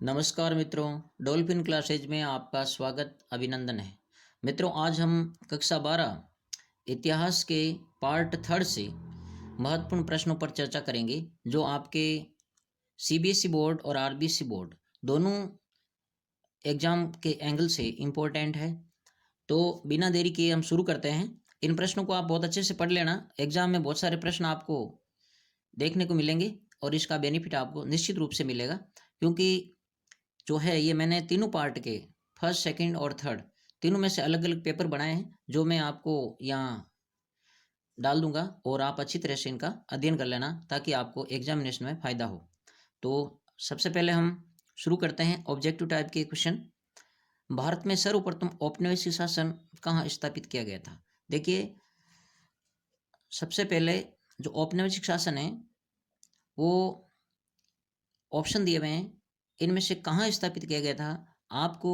नमस्कार मित्रों, dolphin classes में आपका स्वागत अभिनंदन है। मित्रों, आज हम कक्षा 12 इतिहास के पार्ट थर्ड से महत्वपूर्ण प्रश्नों पर चर्चा करेंगे जो आपके सीबीएसई बोर्ड और आरबीसी बोर्ड दोनों एग्जाम के एंगल से इम्पोर्टेंट है। तो बिना देरी किए हम शुरू करते हैं। इन प्रश्नों को आप बहुत अच्छे से पढ़ लेना। एग्जाम में बहुत सारे प्रश्न आपको देखने को मिलेंगे और इसका बेनिफिट आपको निश्चित रूप से मिलेगा, क्योंकि जो है ये मैंने तीनों पार्ट के फर्स्ट, सेकंड और थर्ड तीनों में से अलग अलग पेपर बनाए हैं जो मैं आपको यहाँ डाल दूंगा और आप अच्छी तरह से इनका अध्ययन कर लेना ताकि आपको एग्जामिनेशन में फ़ायदा हो। तो सबसे पहले हम शुरू करते हैं ऑब्जेक्टिव टाइप के क्वेश्चन। भारत में सर्वप्रथम औपनिवेशिक शासन कहाँ स्थापित किया गया था? देखिए, सबसे पहले जो औपनिवेशिक शासन है वो ऑप्शन दिए हुए हैं, इनमें से कहाँ स्थापित किया गया था आपको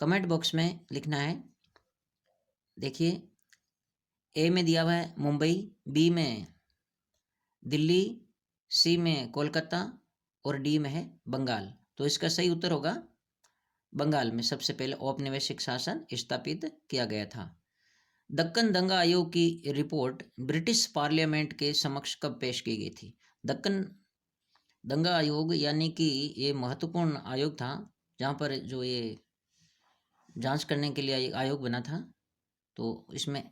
कमेंट बॉक्स में लिखना है। देखिए, ए में दिया हुआ है मुंबई, बी में दिल्ली, सी में कोलकाता और डी में है बंगाल। तो इसका सही उत्तर होगा बंगाल में सबसे पहले औपनिवेशिक शासन स्थापित किया गया था। दक्कन दंगा आयोग की रिपोर्ट ब्रिटिश पार्लियामेंट के समक्ष कब पेश की गई थी? दक्कन दंगा आयोग यानी कि ये महत्वपूर्ण आयोग था जहाँ पर जो ये जांच करने के लिए आयोग बना था। तो इसमें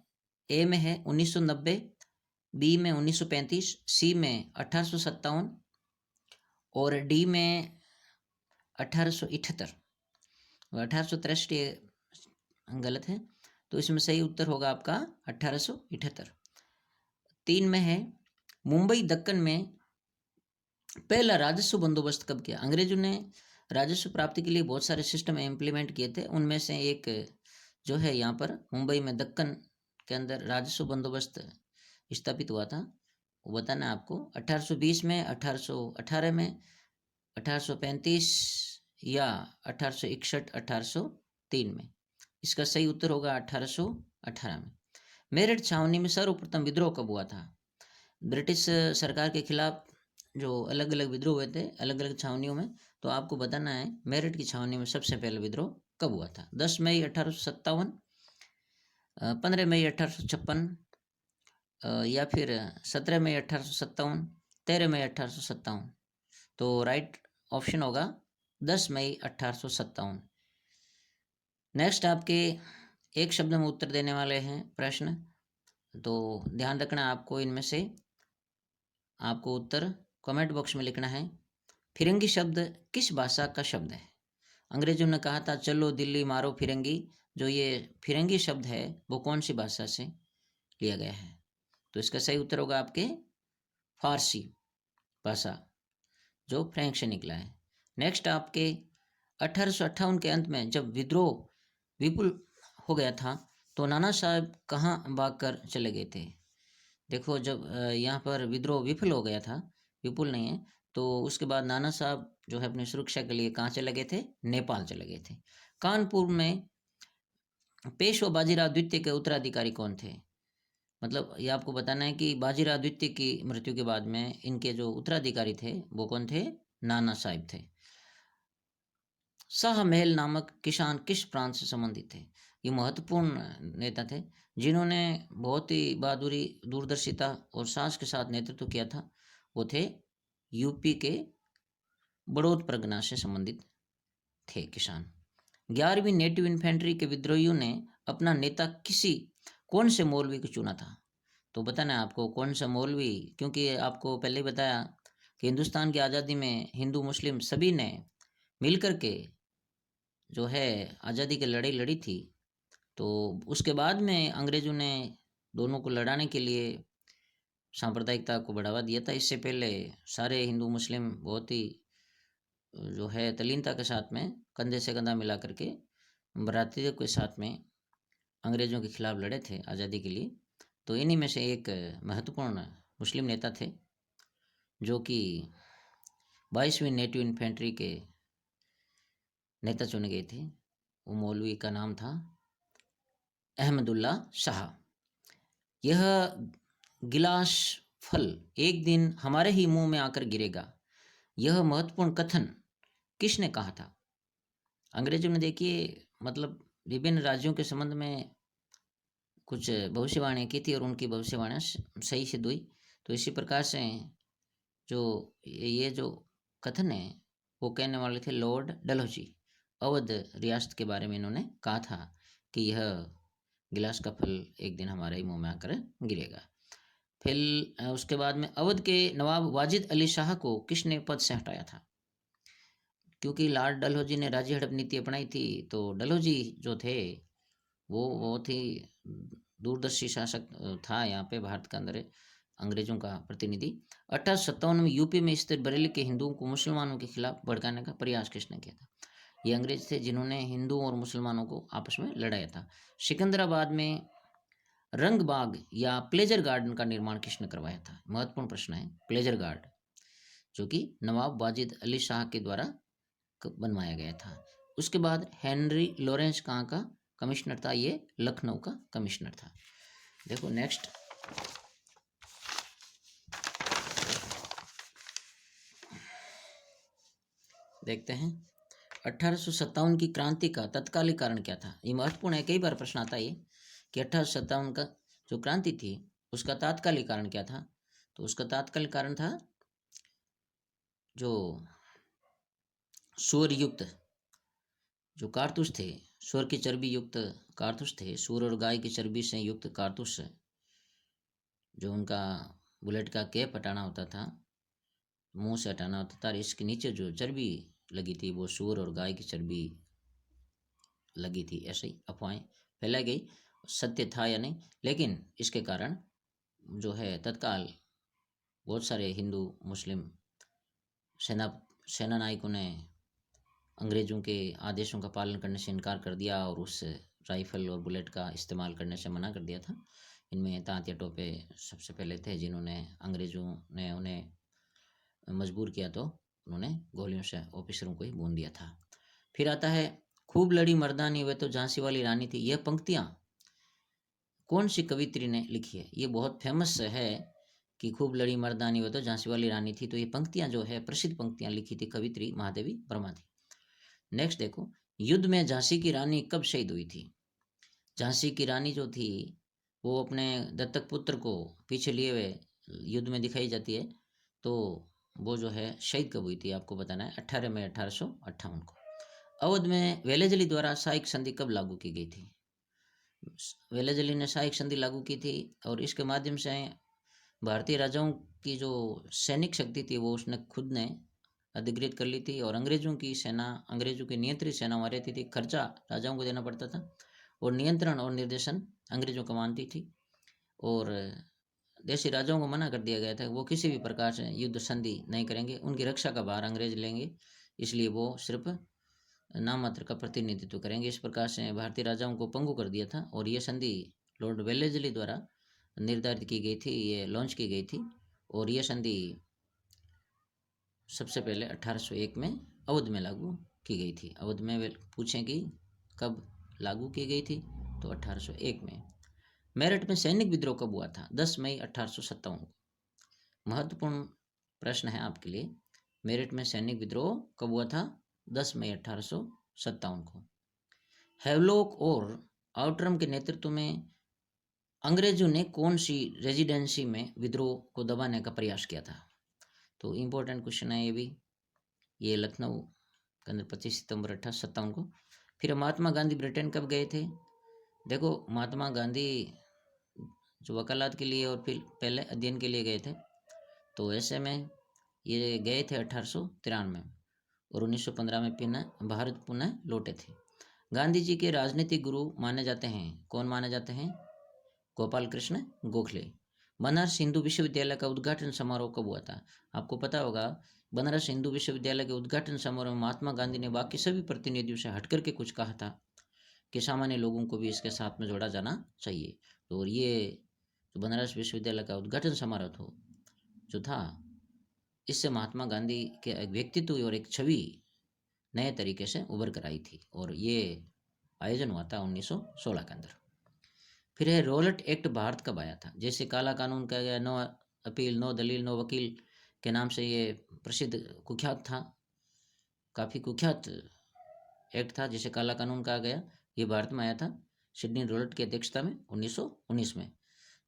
ए में है 1990, बी में 1935, सी में 1857 और डी में 1878। 1863 ये गलत है, तो इसमें सही उत्तर होगा आपका 1878। 3 में है मुंबई दक्कन में पहला राजस्व बंदोबस्त कब किया? अंग्रेजों ने राजस्व प्राप्ति के लिए बहुत सारे सिस्टम इम्प्लीमेंट किए थे, उनमें से एक जो है यहाँ पर मुंबई में दक्कन के अंदर राजस्व बंदोबस्त स्थापित हुआ था। वो बताना है आपको 1820 में, 1818 में, 1835 या 1861, 1803 में। इसका सही उत्तर होगा 1818 में। मेरठ छावनी में सर्वप्रथम विद्रोह कब हुआ था? ब्रिटिश सरकार के खिलाफ जो अलग अलग विद्रोह हुए थे अलग अलग छावनियों में, तो आपको बताना है मेरठ की छावनी में सबसे पहले विद्रोह कब हुआ था। 10 मई 1857, 15 मई 1856 या फिर 17 मई 1857, 13 मई 1857। तो राइट ऑप्शन होगा 10 मई 1857। नेक्स्ट आपके एक शब्द में उत्तर देने वाले हैं प्रश्न, तो ध्यान रखना आपको इनमें से आपको उत्तर कमेंट बॉक्स में लिखना है। फिरंगी शब्द किस भाषा का शब्द है? अंग्रेजों ने कहा था चलो दिल्ली मारो फिरंगी, जो ये फिरंगी शब्द है वो कौन सी भाषा से लिया गया है? तो इसका सही उत्तर होगा आपके फारसी भाषा, जो फ्रेंच से निकला है। नेक्स्ट आपके 1858 के अंत में जब विद्रोह विपुल हो गया था तो नाना साहब कहाँ भागकर चले गए थे? देखो, जब यहाँ पर विद्रोह विफल हो गया था, विपुल नहीं है, तो उसके बाद नाना साहब जो है अपनी सुरक्षा के लिए कहाँ चले गए थे? नेपाल चले गए थे। कानपुर में पेशवा बाजीराव द्वितीय के उत्तराधिकारी कौन थे? मतलब ये आपको बताना है कि बाजीराव द्वितीय की मृत्यु के बाद में इनके जो उत्तराधिकारी थे वो कौन थे? नाना साहब थे। शाह महल नामक किसान किस प्रांत से संबंधित थे? ये महत्वपूर्ण नेता थे जिन्होंने बहुत ही बहादुरी, दूरदर्शिता और साहस के साथ नेतृत्व किया था। वो थे यूपी के बड़ौद परगना से संबंधित थे किसान। 11वीं नेटिव इन्फेंट्री के विद्रोहियों ने अपना नेता कौन से मौलवी को चुना था? तो बताना है आपको कौन सा मौलवी, क्योंकि आपको पहले ही बताया कि हिंदुस्तान की आज़ादी में हिंदू मुस्लिम सभी ने मिलकर के जो है आज़ादी की लड़ाई लड़ी थी। तो उसके बाद में अंग्रेज़ों ने दोनों को लड़ाने के लिए सांप्रदायिकता को बढ़ावा दिया था। इससे पहले सारे हिंदू मुस्लिम बहुत ही जो है तल्लीनता के साथ में कंधे से कंधा मिला करके भारतीयों के साथ में अंग्रेज़ों के खिलाफ लड़े थे आज़ादी के लिए। तो इन्हीं में से एक महत्वपूर्ण मुस्लिम नेता थे जो कि 22वीं नेटिव इन्फेंट्री के नेता चुने गए थे। वो मौलवी का नाम था अहमदुल्ला शाह। यह गिलास फल एक दिन हमारे ही मुंह में आकर गिरेगा, यह महत्वपूर्ण कथन किसने कहा था? अंग्रेजों ने देखिए मतलब विभिन्न राज्यों के संबंध में कुछ भविष्यवाणी की थी और उनकी भविष्यवाणियाँ सही सिद्ध हुई। तो इसी प्रकार से जो ये जो कथन है वो कहने वाले थे लॉर्ड डलहौजी। अवध रियासत के बारे में इन्होंने कहा था कि यह गिलास का फल एक दिन हमारे ही मुंह में आकर गिरेगा। फिर उसके बाद में अवध के नवाब वाजिद अली शाह को किसने पद से हटाया था? क्योंकि लॉर्ड डलहौजी ने राज्य हड़प नीति अपनाई थी, तो डलहौजी जो थे वो बहुत ही दूरदर्शी शासक था यहाँ पे भारत के अंदर अंग्रेजों का प्रतिनिधि। 1857 में यूपी में स्थित बरेली के हिंदुओं को मुसलमानों के खिलाफ भड़काने का प्रयास किसने किया था? ये अंग्रेज थे जिन्होंने हिंदुओं और मुसलमानों को आपस में लड़ाया था। सिकंदराबाद में रंग बाग या प्लेजर गार्डन का निर्माण किसने करवाया था? महत्वपूर्ण प्रश्न है। प्लेजर गार्ड जो कि नवाब वाजिद अली शाह के द्वारा बनवाया गया था। उसके बाद हेनरी लॉरेंस कहाँ का कमिश्नर था? ये लखनऊ का कमिश्नर था। देखो नेक्स्ट देखते हैं 1857 की क्रांति का तत्कालिक कारण क्या था? ये महत्वपूर्ण है, कई बार प्रश्न आता है ये कि 1857 का जो क्रांति थी उसका तात्कालिक कारण क्या था? तो उसका तात्कालिक कारण था जो सूर युक्त जो कारतूस थे, सूर की चर्बी युक्त कारतूस थे, सूर और गाय की चर्बी से युक्त कारतूस, जो उनका बुलेट का कैप हटाना होता था, मुंह से हटाना होता था, इसके नीचे जो चर्बी लगी थी वो सूर और गाय की चर्बी लगी थी। ऐसे ही अफवाहें फैलाई गई, सत्य था या नहीं, लेकिन इसके कारण जो है तत्काल बहुत सारे हिंदू मुस्लिम सेना नायकों ने अंग्रेज़ों के आदेशों का पालन करने से इनकार कर दिया और उस राइफल और बुलेट का इस्तेमाल करने से मना कर दिया था। इनमें तांतिया टोपे सबसे पहले थे जिन्होंने अंग्रेज़ों ने उन्हें मजबूर किया तो उन्होंने गोलियों से ऑफिसरों को ही भून दिया था। फिर आता है खूब लड़ी मर्दानी वे तो झांसी वाली रानी थी। यह पंक्तियाँ कौन सी कवित्री ने लिखी है? ये बहुत फेमस है कि खूब लड़ी मर्दानी वे तो झांसी वाली रानी थी। तो ये पंक्तियाँ जो है प्रसिद्ध पंक्तियाँ लिखी थी कवित्री महादेवी वर्मा थी। नेक्स्ट देखो, युद्ध में झांसी की रानी कब शहीद हुई थी? झांसी की रानी जो थी वो अपने दत्तक पुत्र को पीछे लिए हुए युद्ध में दिखाई जाती है। तो वो जो है शहीद कब हुई थी आपको बताना है। 18 मई 1858 को। अवध में वेलेजली द्वारा सहायक संधि कब लागू की गई थी? वेलेजली ने सहायक संधि लागू की थी और इसके माध्यम से भारतीय राजाओं की जो सैनिक शक्ति थी वो उसने खुद ने अधिकृत कर ली थी और अंग्रेजों की सेना, अंग्रेजों की नियंत्रित सेना वहाँ रहती थी। खर्चा राजाओं को देना पड़ता था और नियंत्रण और निर्देशन अंग्रेजों को मानती थी। और देशी राजाओं को मना कर दिया गया था, वो किसी भी प्रकार से युद्ध संधि नहीं करेंगे, उनकी रक्षा का भार अंग्रेज लेंगे, इसलिए वो सिर्फ नाम मात्र का प्रतिनिधित्व करेंगे। इस प्रकार से भारतीय राजाओं को पंगु कर दिया था और ये संधि लॉर्ड वेलेजली द्वारा निर्धारित की गई थी, ये लॉन्च की गई थी। और ये संधि सबसे पहले 1801 में अवध में लागू की गई थी। अवध में पूछें कि कब लागू की गई थी, तो 1801 में। मेरठ में सैनिक विद्रोह कब हुआ था? 10 मई 1857 को। महत्वपूर्ण प्रश्न है आपके लिए। मेरठ में सैनिक विद्रोह कब हुआ था? 10 मई 1857 को। हैवलॉक और आउटरम के नेतृत्व में अंग्रेजों ने कौन सी रेजिडेंसी में विद्रोह को दबाने का प्रयास किया था? तो इम्पोर्टेंट क्वेश्चन है ये भी। ये लखनऊ के अंदर 25 सितंबर 1857 को। फिर महात्मा गांधी ब्रिटेन कब गए थे? देखो महात्मा गांधी जो वकालत के लिए और फिर पहले अध्ययन के लिए गए थे, तो ऐसे में ये गए थे 1893 में और 1915 में भारत पुनः लौटे थे। गांधी जी के राजनीतिक गुरु माने जाते हैं, कौन माने जाते हैं? गोपाल कृष्ण गोखले। बनारस हिंदू विश्वविद्यालय का उद्घाटन समारोह कब हुआ था? आपको पता होगा बनारस हिंदू विश्वविद्यालय के उद्घाटन समारोह में महात्मा गांधी ने बाकी सभी प्रतिनिधियों से हटकर के कुछ कहा था कि सामान्य लोगों को भी इसके साथ में जोड़ा जाना चाहिए। तो ये जो बनारस विश्वविद्यालय का उद्घाटन समारोह जो था, इससे महात्मा गांधी के एक व्यक्तित्व और एक छवि नए तरीके से उभर कर आई थी और ये आयोजन हुआ था 1916 के अंदर। फिर है रॉलेट एक्ट भारत कब आया था? जैसे काला कानून कहा गया, नो अपील, नो दलील, नो वकील, के नाम से ये प्रसिद्ध कुख्यात था, काफ़ी कुख्यात एक्ट था जिसे काला कानून कहा गया। ये भारत में आया था सिडनी रूजवेल्ट की अध्यक्षता में 1919 में,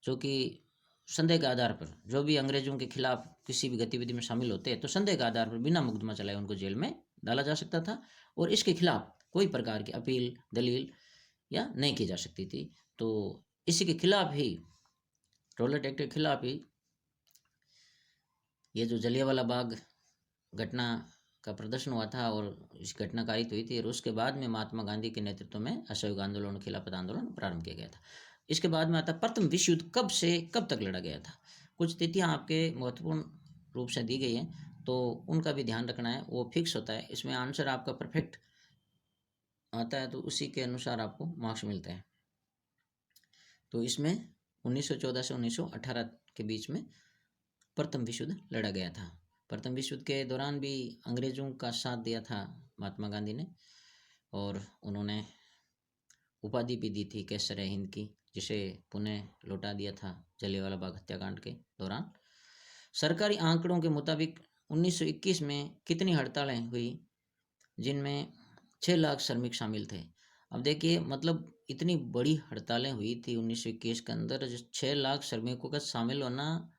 जो कि संदेह के आधार पर जो भी अंग्रेजों के खिलाफ किसी भी गतिविधि में शामिल होते हैं तो संदेह के आधार पर बिना मुकदमा चलाए उनको जेल में डाला जा सकता था, और इसके खिलाफ कोई प्रकार की अपील दलील या नहीं की जा सकती थी। तो इसी के खिलाफ ही, रूजवेल्ट एक्ट के खिलाफ ही ये जो जलियांवाला बाग घटना का प्रदर्शन हुआ था और इस घटना कारित हुई थी, और उसके बाद में महात्मा गांधी के नेतृत्व में असहयोग आंदोलन खिलाफत आंदोलन प्रारंभ किया गया था। इसके बाद में आता प्रथम विश्व युद्ध कब से कब तक लड़ा गया था। कुछ तिथियां आपके महत्वपूर्ण रूप से दी गई हैं, तो उनका भी ध्यान रखना है, वो फिक्स होता है, इसमें आंसर आपका परफेक्ट आता है तो उसी के अनुसार आपको मार्क्स मिलते हैं। तो इसमें 1914 से 1918 के बीच में प्रथम विश्व युद्ध लड़ा गया था। प्रथम विश्व युद्ध के दौरान भी अंग्रेजों का साथ दिया था महात्मा गांधी ने, और उन्होंने उपाधि भी दी थी केसर हिंद की, जिसे पुनः लौटा दिया था जलियांवाला बाग हत्याकांड के दौरान। सरकारी आंकड़ों के मुताबिक 1921 में कितनी हड़तालें हुई, जिनमें 6 लाख श्रमिक शामिल थे। अब देखिए, मतलब इतनी बड़ी हड़तालें हुई थी 1921 के अंदर, जो 6 लाख श्रमिकों का शामिल होना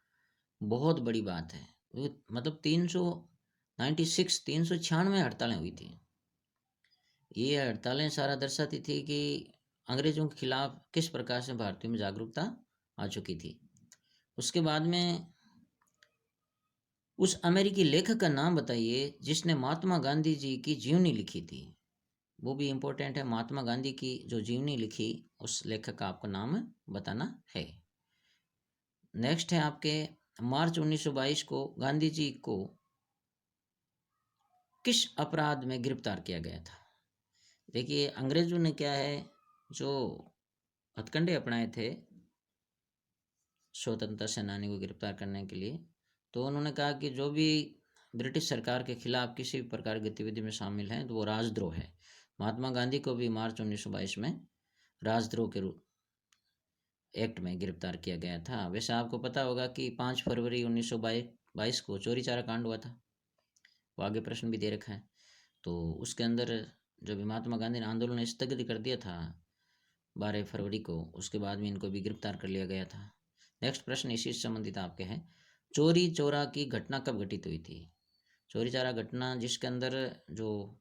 बहुत बड़ी बात है। मतलब 396 हड़तालें हुई थी। ये हड़तालें सारा दर्शाती थी कि अंग्रेजों के खिलाफ किस प्रकार से भारतीयों में जागरूकता आ चुकी थी। उसके बाद में उस अमेरिकी लेखक का नाम बताइए जिसने महात्मा गांधी जी की जीवनी लिखी थी। वो भी इम्पोर्टेंट है, महात्मा गांधी की जो जीवनी लिखी उस लेखक का आपको नाम बताना है। नेक्स्ट है आपके, मार्च 1922 को गांधी जी को किस अपराध में गिरफ्तार किया गया था। देखिए, अंग्रेजों ने क्या है, जो हथकंडे अपनाए थे स्वतंत्रता सेनानी को गिरफ्तार करने के लिए, तो उन्होंने कहा कि जो भी ब्रिटिश सरकार के खिलाफ किसी भी प्रकार की गतिविधि में शामिल हैं तो वो राजद्रोह है। महात्मा गांधी को भी मार्च 1922 में राजद्रोह के रूप एक्ट में गिरफ्तार किया गया था। वैसे आपको पता होगा कि 5 फरवरी 1922 को चोरी चारा कांड हुआ था, वो आगे प्रश्न भी दे रखा है। तो उसके अंदर जो भी महात्मा गांधी ने आंदोलन स्थगित कर दिया था 12 फरवरी को, उसके बाद में इनको भी गिरफ्तार कर लिया गया था। नेक्स्ट प्रश्न इसी से संबंधित आपके हैं, चोरी चोरा की घटना कब घटित हुई थी। चोरी चारा घटना जिसके अंदर जो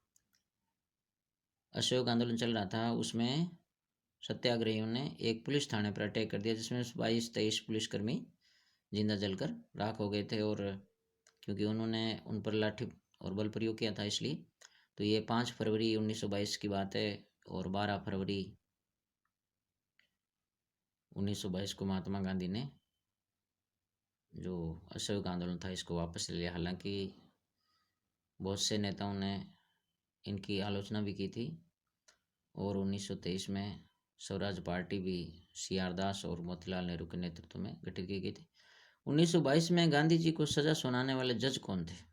असहयोग आंदोलन चल रहा था, उसमें सत्याग्रहियों ने एक पुलिस थाने पर अटैक कर दिया, जिसमें 22-23 पुलिसकर्मी जिंदा जलकर राख हो गए थे, और क्योंकि उन्होंने उन पर लाठी और बल प्रयोग किया था इसलिए। तो ये 5 फरवरी 1922 की बात है, और 12 फरवरी 1922 को महात्मा गांधी ने जो असहयोग आंदोलन था इसको वापस ले लिया। हालांकि बहुत से नेताओं ने इनकी आलोचना भी की थी, और 1923 में स्वराज पार्टी भी CR दास और मोतीलाल नेहरू के नेतृत्व में गठित की गई थी। 1922 में गांधी जी को सजा सुनाने वाले जज कौन थे।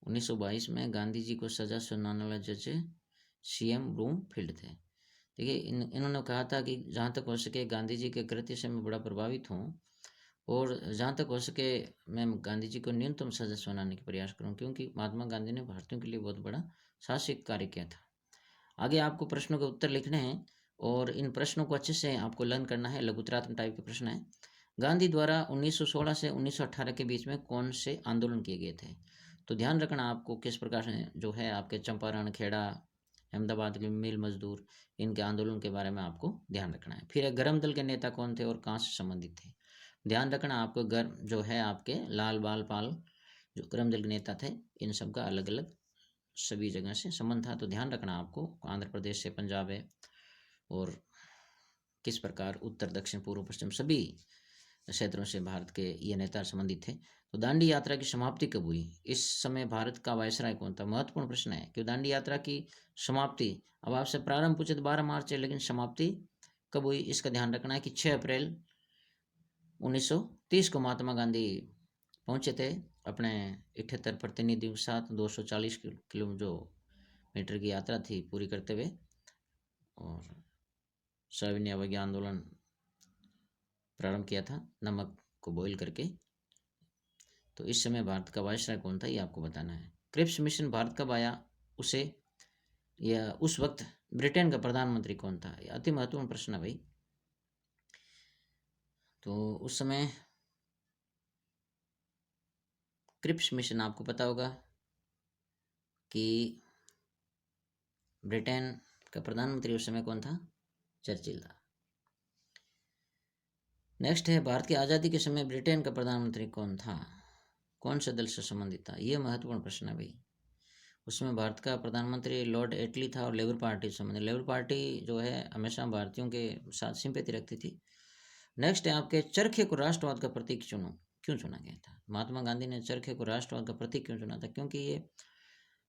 1922 में गांधी जी को सजा सुनाने वाले जज CM ब्रूमफील्ड थे। देखिए, इन्होंने कहा था कि जहाँ तक हो सके गांधी जी के कृत्य से मैं बड़ा प्रभावित हूँ, और जहाँ तक हो सके मैं गांधी जी को न्यूनतम सजा सुनाने का प्रयास करूँ, क्योंकि महात्मा गांधी ने भारतीयों के लिए बहुत बड़ा साहसिक कार्य किया था। आगे आपको प्रश्नों के उत्तर लिखने हैं, और इन प्रश्नों को अच्छे से आपको लर्न करना है। लघुतरात्मक टाइप के प्रश्न है। गांधी द्वारा 1916 से 1918 के बीच में कौन से आंदोलन किए गए थे। तो ध्यान रखना आपको किस प्रकार से जो है आपके चंपारण, खेड़ा, अहमदाबाद के मिल मजदूर, इनके आंदोलन के बारे में आपको ध्यान रखना है। फिर गर्म दल के नेता कौन थे और कहाँ से संबंधित थे। ध्यान रखना आपको जो है आपके लाल बाल पाल जो गर्म दल के नेता थे, इन सब का अलग अलग सभी जगह से संबंध था। तो ध्यान रखना आपको, आंध्र प्रदेश से पंजाब है, और किस प्रकार उत्तर दक्षिण पूर्व पश्चिम सभी क्षेत्रों से भारत के ये नेता संबंधित थे। तो दांडी यात्रा की समाप्ति कब हुई। इस समय भारत का वायसराय कौन था। महत्वपूर्ण प्रश्न है कि दांडी यात्रा की समाप्ति, अब आपसे प्रारंभ पूछे तो 12 मार्च है, लेकिन समाप्ति कब हुई इसका ध्यान रखना है कि 6 अप्रैल 1930 को महात्मा गांधी पहुंचे थे अपने 78 प्रतिनिधियों के साथ 240 किलो जो मीटर की यात्रा थी पूरी करते हुए, और सविनय अवज्ञा आंदोलन प्रारंभ किया था नमक को बॉईल करके। तो इस समय भारत का वायसराय कौन था ये आपको बताना है। क्रिप्स मिशन भारत कब आया, उसे या उस वक्त ब्रिटेन का प्रधानमंत्री कौन था, ये अति महत्वपूर्ण प्रश्न है भाई। तो उस समय क्रिप्स मिशन आपको पता होगा कि ब्रिटेन का प्रधानमंत्री उस समय कौन था, चर्चिल था। नेक्स्ट है, भारत की आज़ादी के समय ब्रिटेन का प्रधानमंत्री कौन था, कौन से दल से संबंधित था, ये महत्वपूर्ण प्रश्न है भाई। उसमें भारत का प्रधानमंत्री लॉर्ड एटली था और लेबर पार्टी से संबंधित। लेबर पार्टी जो है हमेशा भारतीयों के साथ सिंपैथी रखती थी। नेक्स्ट है आपके, चरखे को राष्ट्रवाद का प्रतीक क्यों चुना गया था। महात्मा गांधी ने चरखे को राष्ट्रवाद का प्रतीक क्यों चुना था, क्योंकि ये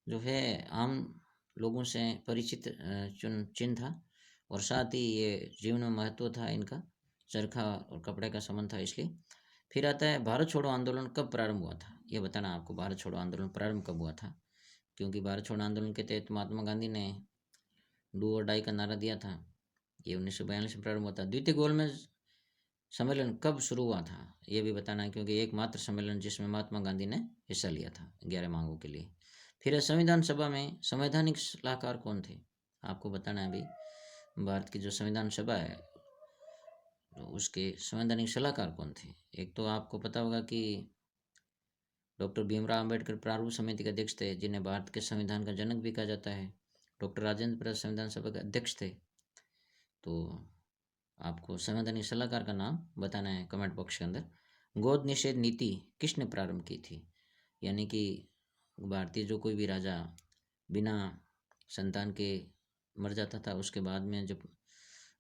जो है आम लोगों से परिचित चिन्ह था और साथ ही ये जीवन में महत्व था इनका, चरखा और कपड़े का संबंध था, इसलिए। फिर आता है, भारत छोड़ो आंदोलन कब प्रारंभ हुआ था, ये बताना आपको। भारत छोड़ो आंदोलन प्रारंभ कब हुआ था, क्योंकि भारत छोड़ो आंदोलन के तहत महात्मा गांधी ने डू और डाई का नारा दिया था। ये 1942 में प्रारंभ हुआ था। द्वितीय गोलमेज सम्मेलन कब शुरू हुआ था, ये भी बताना है, क्योंकि एकमात्र सम्मेलन जिसमें महात्मा गांधी ने हिस्सा लिया था 11 मांगों के लिए। फिर संविधान सभा में संवैधानिक सलाहकार कौन थे, आपको बताना है भाई। भारत की जो संविधान सभा है तो उसके संवैधानिक सलाहकार कौन थे। एक तो आपको पता होगा कि डॉक्टर भीमराव अंबेडकर प्रारूप समिति के अध्यक्ष थे, जिन्हें भारत के संविधान का जनक भी कहा जाता है। डॉक्टर राजेंद्र प्रसाद संविधान सभा के अध्यक्ष थे। तो आपको संवैधानिक सलाहकार का नाम बताना है कमेंट बॉक्स के अंदर। गोद निषेध नीति किसने प्रारंभ की थी, यानी कि भारतीय जो कोई भी राजा बिना संतान के मर जाता था, उसके बाद में जब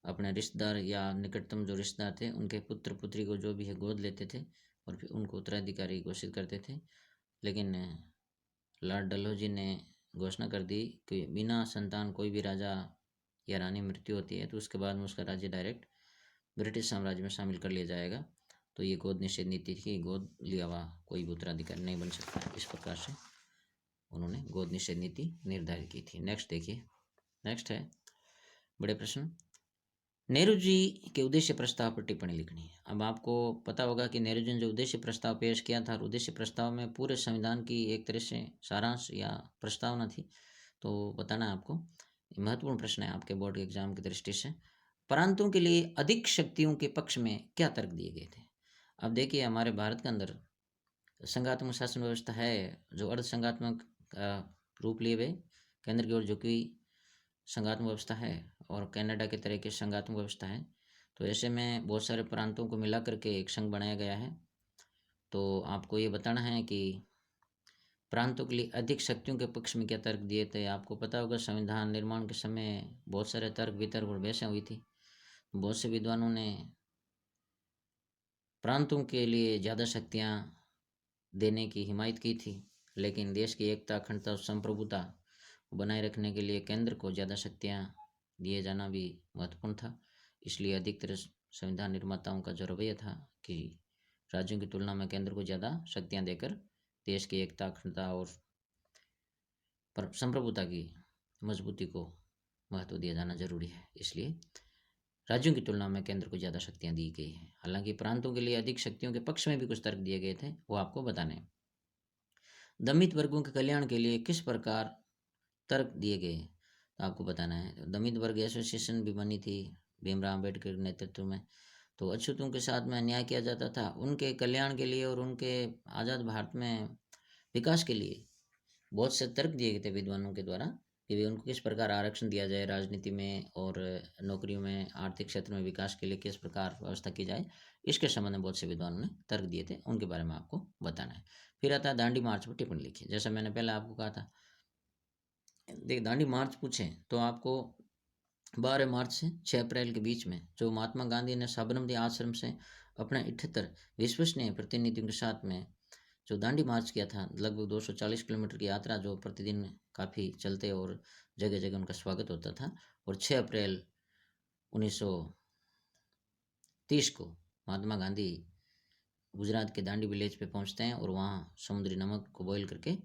अपने रिश्तेदार या निकटतम जो रिश्तेदार थे उनके पुत्र पुत्री को जो भी है गोद लेते थे और फिर उनको उत्तराधिकारी घोषित करते थे। लेकिन लॉर्ड डलहौजी ने घोषणा कर दी कि बिना संतान कोई भी राजा या रानी मृत्यु होती है तो उसके बाद में उसका राज्य डायरेक्ट ब्रिटिश साम्राज्य में शामिल कर लिया जाएगा। तो ये गोद निषेध नीति थी, गोद लिया हुआ कोई भी उत्तराधिकारी नहीं बन सकता, इस प्रकार से उन्होंने गोद निषेध नीति निर्धारित की थी। नेक्स्ट देखिए, नेक्स्ट है बड़े प्रश्न, नेहरू जी के उद्देश्य प्रस्ताव पर टिप्पणी लिखनी है। अब आपको पता होगा कि नेहरू जी ने जो उद्देश्य प्रस्ताव पेश किया था, उद्देश्य प्रस्ताव में पूरे संविधान की एक तरह से सारांश या प्रस्तावना थी, तो बताना है आपको। महत्वपूर्ण प्रश्न है आपके बोर्ड के एग्जाम की दृष्टि से। प्रांतों के लिए अधिक शक्तियों के पक्ष में क्या तर्क दिए गए थे। अब देखिए, हमारे भारत के अंदर संघात्मक शासन व्यवस्था है, जो अर्ध संघात्मक रूप लिए हुए केंद्र की ओर झुकी संघात्मक व्यवस्था है, और कनाडा के तरह की संघात्मक व्यवस्था है। तो ऐसे में बहुत सारे प्रांतों को मिला करके एक संघ बनाया गया है। तो आपको ये बताना है कि प्रांतों के लिए अधिक शक्तियों के पक्ष में क्या तर्क दिए थे। आपको पता होगा संविधान निर्माण के समय बहुत सारे तर्क वितर्क और बहसें हुई थी। बहुत से विद्वानों ने प्रांतों के लिए ज़्यादा शक्तियाँ देने की हिमायत की थी, लेकिन देश की एकता, अखंडता और संप्रभुता बनाए रखने के लिए केंद्र को ज़्यादा शक्तियाँ दिए जाना भी महत्वपूर्ण था। इसलिए अधिकतर संविधान निर्माताओं का जो रवैया था कि राज्यों की तुलना में केंद्र को ज़्यादा शक्तियाँ देकर देश की एकता, अखंडता और संप्रभुता की मजबूती को महत्व दिया जाना जरूरी है, इसलिए राज्यों की तुलना में केंद्र को ज़्यादा शक्तियाँ दी गई हैं। हालांकि प्रांतों के लिए अधिक शक्तियों के पक्ष में भी कुछ तर्क दिए गए थे, वो आपको बताने हैं। दमित वर्गों के कल्याण के लिए किस प्रकार तर्क दिए गए, तो आपको बताना है। दमित वर्ग एसोसिएशन भी बनी थी भीमराव अम्बेडकर के नेतृत्व में। तो अछूतों के साथ में अन्याय किया जाता था, उनके कल्याण के लिए और उनके आज़ाद भारत में विकास के लिए बहुत से तर्क दिए गए थे विद्वानों के द्वारा कि वे उनको किस प्रकार आरक्षण दिया जाए राजनीति में और नौकरियों में, आर्थिक क्षेत्र में विकास के लिए किस प्रकार व्यवस्था की जाए। इसके संबंध में बहुत से विद्वानों ने तर्क दिए थे, उनके बारे में आपको बताना है। फिर आता है दांडी मार्च पर टिप्पणी लिखिए। जैसा मैंने पहले आपको कहा था, देख दांडी मार्च पूछें तो आपको 12 मार्च से 6 अप्रैल के बीच में जो महात्मा गांधी ने साबरमती आश्रम से अपने 78 विश्वसनीय प्रतिनिधियों के साथ में जो दांडी मार्च किया था, लगभग 240 किलोमीटर की यात्रा जो प्रतिदिन काफ़ी चलते और जगह जगह उनका स्वागत होता था। और 6 अप्रैल 1930 को महात्मा गांधी गुजरात के दांडी विलेज पे पहुंचते हैं और वहाँ समुद्री नमक को बॉयल करके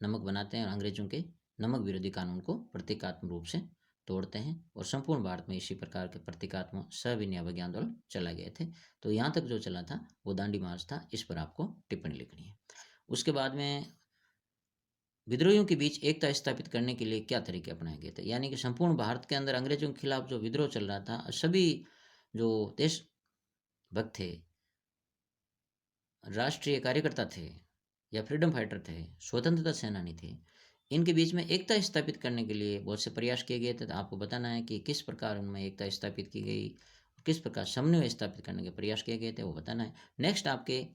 नमक बनाते हैं और अंग्रेजों के नमक विरोधी कानून को प्रतीकात्मक रूप से तोड़ते हैं। और संपूर्ण भारत में इसी प्रकार के प्रतीकात्मक सविनय आंदोलन चला गए थे। तो यहाँ तक जो चला था वो दांडी मार्च था। इस पर आपको टिप्पणी लिखनी है। उसके बाद में विद्रोहियों के बीच एकता स्थापित करने के लिए क्या तरीके अपनाए गए थे, यानी कि संपूर्ण भारत के अंदर अंग्रेजों के खिलाफ जो विद्रोह चल रहा था, सभी जो देशभक्त थे, राष्ट्रीय कार्यकर्ता थे या फ्रीडम फाइटर थे, स्वतंत्रता सेनानी थे, इनके बीच में एकता स्थापित करने के लिए बहुत से प्रयास किए गए थे। तो आपको बताना है कि किस प्रकार उनमें एकता स्थापित की गई, किस प्रकार समन्वय स्थापित करने के प्रयास किए गए थे, वो बताना है। नेक्स्ट आपके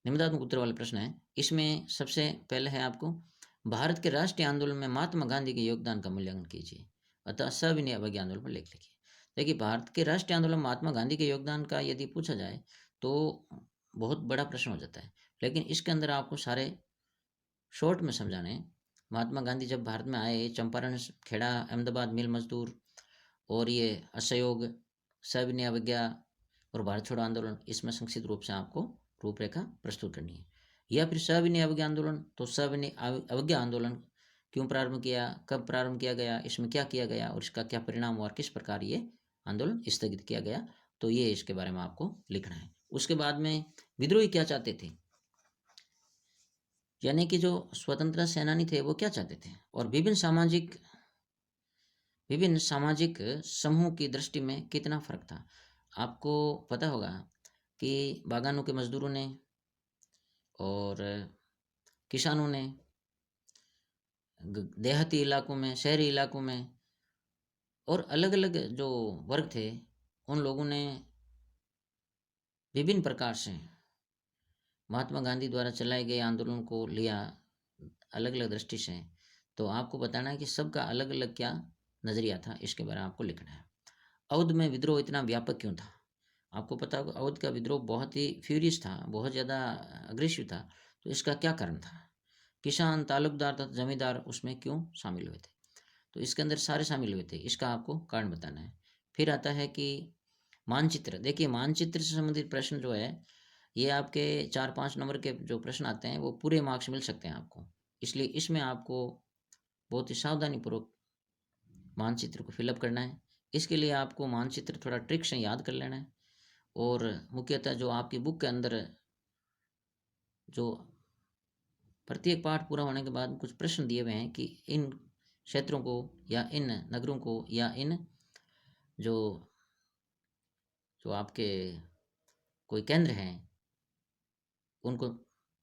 निम्नदात्मक उत्तर वाले प्रश्न है। इसमें सबसे पहले है आपको भारत के राष्ट्रीय आंदोलन में महात्मा गांधी के योगदान का मूल्यांकन कीजिए, अतः सविनय अवज्ञा आंदोलन पर लेख लिखिए। देखिए, भारत के राष्ट्रीय आंदोलन में महात्मा गांधी के योगदान का यदि पूछा जाए तो बहुत बड़ा प्रश्न हो जाता है, लेकिन इसके अंदर आपको सारे शॉर्ट में समझाने हैं। महात्मा गांधी जब भारत में आए, चंपारण, खेड़ा, अहमदाबाद मिल मजदूर और ये असहयोग, सविनय अवज्ञा और भारत छोड़ो आंदोलन, इसमें संक्षिप्त रूप से आपको रूपरेखा प्रस्तुत करनी है। या फिर सविनय अवज्ञा आंदोलन, तो सविनय अवज्ञा आंदोलन क्यों प्रारंभ किया, कब प्रारंभ किया गया, इसमें क्या किया गया और इसका क्या परिणाम हुआ और किस प्रकार ये आंदोलन स्थगित किया गया, तो ये इसके बारे में आपको लिखना है। उसके बाद में विद्रोही क्या चाहते थे, यानी कि जो स्वतंत्रता सेनानी थे वो क्या चाहते थे, और विभिन्न सामाजिक समूह की दृष्टि में कितना फर्क था। आपको पता होगा कि बागानों के मजदूरों ने और किसानों ने, देहाती इलाकों में, शहरी इलाकों में, और अलग अलग जो वर्ग थे, उन लोगों ने विभिन्न प्रकार से महात्मा गांधी द्वारा चलाए गए आंदोलन को लिया अलग अलग दृष्टि से। तो आपको बताना है कि सबका अलग अलग क्या नज़रिया था, इसके बारे में आपको लिखना है। अवध में विद्रोह इतना व्यापक क्यों था? आपको पता होगा अवध का विद्रोह बहुत ही फ्यूरियस था, बहुत ज़्यादा अग्रेसिव था। तो इसका क्या कारण था? किसान, तालुकदार तथा जमींदार उसमें क्यों शामिल हुए थे? तो इसके अंदर सारे शामिल हुए थे, इसका आपको कारण बताना है। फिर आता है कि मानचित्र। देखिए, मानचित्र से संबंधित प्रश्न जो है, ये आपके 4-5 नंबर के जो प्रश्न आते हैं वो पूरे मार्क्स मिल सकते हैं आपको, इसलिए इसमें आपको बहुत ही सावधानीपूर्वक मानचित्र को फिलअप करना है। इसके लिए आपको मानचित्र थोड़ा ट्रिक से याद कर लेना है, और मुख्यतः जो आपकी बुक के अंदर जो प्रत्येक पाठ पूरा होने के बाद कुछ प्रश्न दिए हुए हैं कि इन क्षेत्रों को या इन नगरों को या इन जो जो आपके कोई केंद्र हैं उनको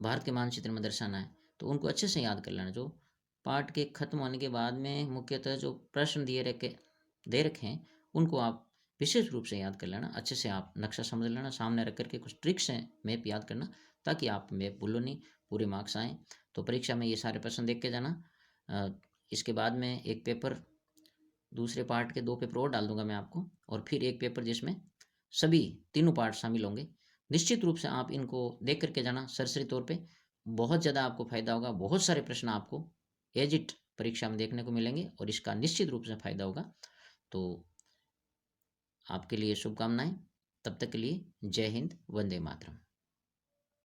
भारत के मानचित्र में दर्शाना है, तो उनको अच्छे से याद कर लेना। जो पाठ के खत्म होने के बाद में मुख्यतः जो प्रश्न दे रखे हैं उनको आप विशेष रूप से याद कर लेना, अच्छे से आप नक्शा समझ लेना, सामने रख करके कुछ ट्रिक्स हैं मैप याद करना, ताकि आप मैप भूलो नहीं, पूरे मार्क्स आएँ। तो परीक्षा में ये सारे प्रश्न देख के जाना। इसके बाद में एक पेपर, दूसरे पार्ट के 2 पेपर और डाल दूंगा मैं आपको, और फिर एक पेपर जिसमें सभी तीनों पार्ट शामिल होंगे। निश्चित रूप से आप इनको देख करके जाना सरसरी तौर पे, बहुत ज़्यादा आपको फायदा होगा। बहुत सारे प्रश्न आपको एज इट परीक्षा में देखने को मिलेंगे और इसका निश्चित रूप से फायदा होगा। तो आपके लिए शुभकामनाएं। तब तक के लिए जय हिंद, वंदे मातरम।